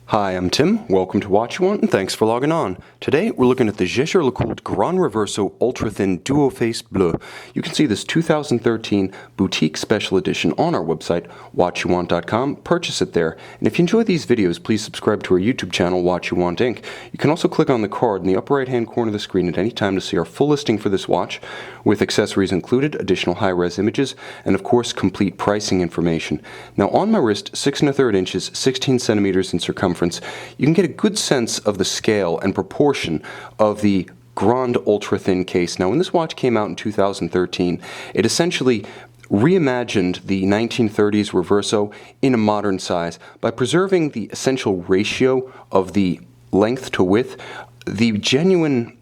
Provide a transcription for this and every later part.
Hi, I'm Tim. Welcome to Watch You Want, and thanks for logging on. Today, we're looking at the Jaeger-LeCoultre Grande Reverso Ultra Thin Duoface Bleu. You can see this 2013 Boutique Special Edition on our website, watchyouwant.com. Purchase it there. And if you enjoy these videos, please subscribe to our YouTube channel, Watch You Want Inc. You can also click on the card in the upper right-hand corner of the screen at any time to see our full listing for this watch, with accessories included, additional high-res images, and of course, complete pricing information. Now, on my wrist, 6 1/3 inches, 16 centimeters in circumference, you can get a good sense of the scale and proportion of the Grande Ultra Thin case. Now, when this watch came out in 2013, it essentially reimagined the 1930s Reverso in a modern size by preserving the essential ratio of the length to width. The genuine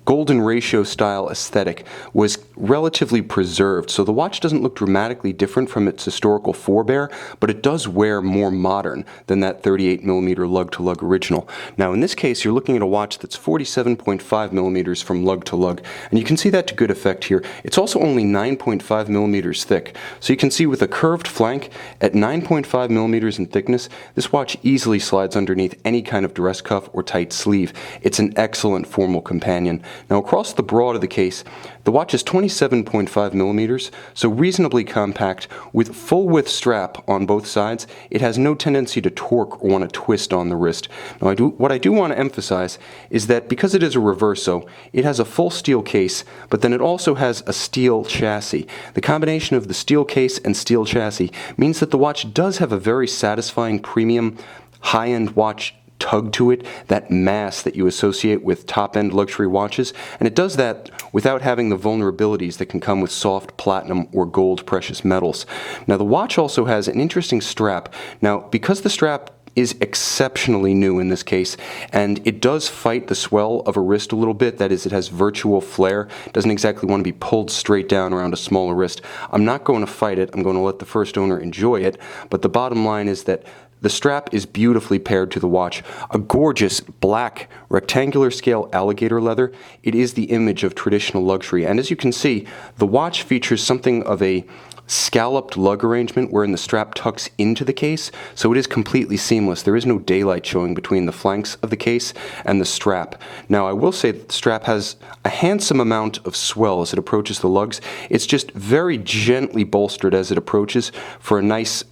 golden ratio style aesthetic was relatively preserved, so the watch doesn't look dramatically different from its historical forebear, but it does wear more modern than that 38mm lug-to-lug original. Now in this case, you're looking at a watch that's 47.5mm from lug to lug, and you can see that to good effect here. It's also only 9.5mm thick, so you can see with a curved flank at 9.5mm in thickness, this watch easily slides underneath any kind of dress cuff or tight sleeve. It's an excellent formal companion. Now across the broad of the case, the watch is 27.5mm, so reasonably compact with full width strap on both sides. It has no tendency to torque or want to twist on the wrist. Now what I do want to emphasize is that because it is a Reverso, it has a full steel case, but then it also has a steel chassis. The combination of the steel case and steel chassis means that the watch does have a very satisfying premium high-end watch tug to it, that mass that you associate with top-end luxury watches, and it does that without having the vulnerabilities that can come with soft platinum or gold precious metals. Now the watch also has an interesting strap. Now because the strap is exceptionally new in this case, and it does fight the swell of a wrist a little bit. That is, it has virtual flare, doesn't exactly want to be pulled straight down around a smaller wrist. I'm not going to fight it, I'm going to let the first owner enjoy it, but the bottom line is that the strap is beautifully paired to the watch. A gorgeous black rectangular scale alligator leather. It is the image of traditional luxury, and as you can see, the watch features something of a scalloped lug arrangement wherein the strap tucks into the case, so it is completely seamless. There is no daylight showing between the flanks of the case and the strap. Now I will say that the strap has a handsome amount of swell as it approaches the lugs. It's just very gently bolstered as it approaches for a nice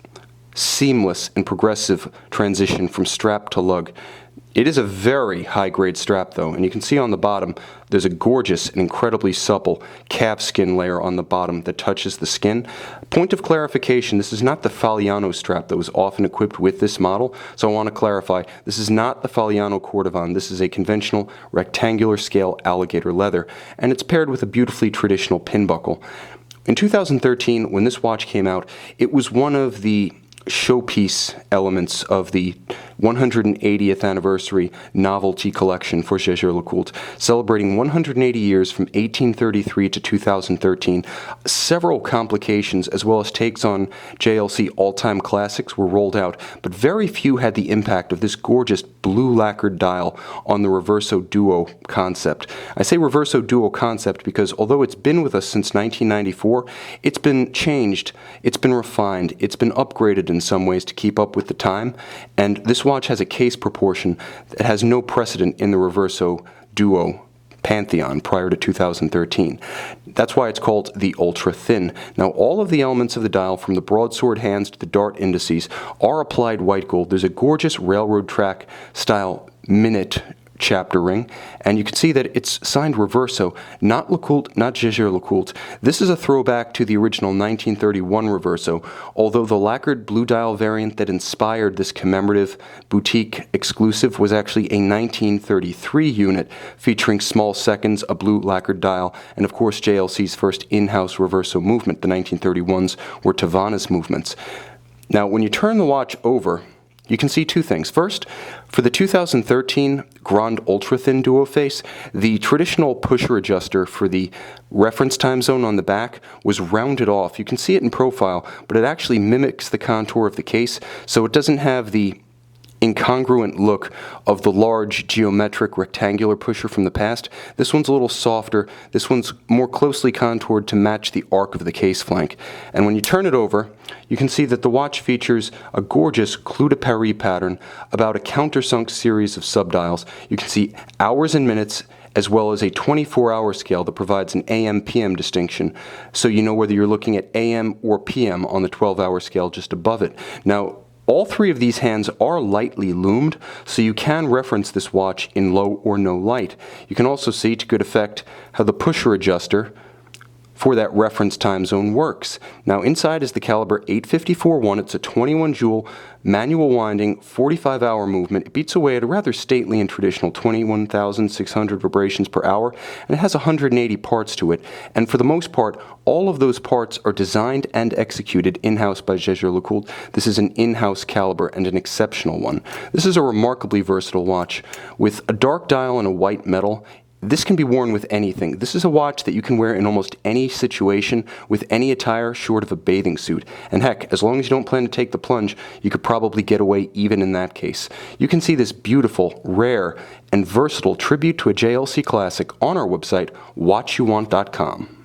seamless and progressive transition from strap to lug. It is a very high-grade strap though, and you can see on the bottom there's a gorgeous and incredibly supple calf skin layer on the bottom that touches the skin. Point of clarification, this is not the Fagliano strap that was often equipped with this model, so I want to clarify, this is not the Fagliano Cordovan. This is a conventional rectangular scale alligator leather, and it's paired with a beautifully traditional pin buckle. In 2013, when this watch came out, it was one of the showpiece elements of the 180th anniversary novelty collection for Jaeger-LeCoultre, celebrating 180 years from 1833 to 2013. Several complications as well as takes on JLC all-time classics were rolled out, but very few had the impact of this gorgeous blue lacquered dial on the Reverso Duo concept. I say Reverso Duo concept because although it's been with us since 1994, it's been changed, it's been refined, it's been upgraded in some ways to keep up with the time, and this watch has a case proportion that has no precedent in the Reverso Duo pantheon prior to 2013. That's why it's called the Ultra Thin. Now all of the elements of the dial, from the broadsword hands to the dart indices, are applied white gold. There's a gorgeous railroad track style minute chapter ring, and you can see that it's signed Reverso, not LeCoultre, not Jaeger-LeCoultre. This is a throwback to the original 1931 Reverso, although the lacquered blue dial variant that inspired this commemorative boutique exclusive was actually a 1933 unit featuring small seconds, a blue lacquered dial, and of course JLC's first in-house Reverso movement. The 1931s were Tavana's movements. Now when you turn the watch over, you can see two things. First, for the 2013 Grande Ultra Thin Duoface, the traditional pusher adjuster for the reference time zone on the back was rounded off. You can see it in profile, but it actually mimics the contour of the case, so it doesn't have the incongruent look of the large geometric rectangular pusher from the past. This one's a little softer. This one's more closely contoured to match the arc of the case flank. And when you turn it over, you can see that the watch features a gorgeous clou de Paris pattern about a countersunk series of subdials. You can see hours and minutes, as well as a 24-hour scale that provides an AM-PM distinction, so you know whether you're looking at AM or PM on the 12-hour scale just above it. Now, all three of these hands are lightly loomed, so you can reference this watch in low or no light. You can also see to good effect how the pusher adjuster for that reference time zone works. Now inside is the caliber 854-1. It's a 21 joule manual winding 45-hour movement. It beats away at a rather stately and traditional 21,600 vibrations per hour, and it has 180 parts to it. And for the most part, all of those parts are designed and executed in-house by Jaeger-LeCoultre. This is an in-house caliber and an exceptional one. This is a remarkably versatile watch with a dark dial and a white metal. This can be worn with anything. This is a watch that you can wear in almost any situation with any attire short of a bathing suit. And heck, as long as you don't plan to take the plunge, you could probably get away even in that case. You can see this beautiful, rare, and versatile tribute to a JLC classic on our website, watchyouwant.com.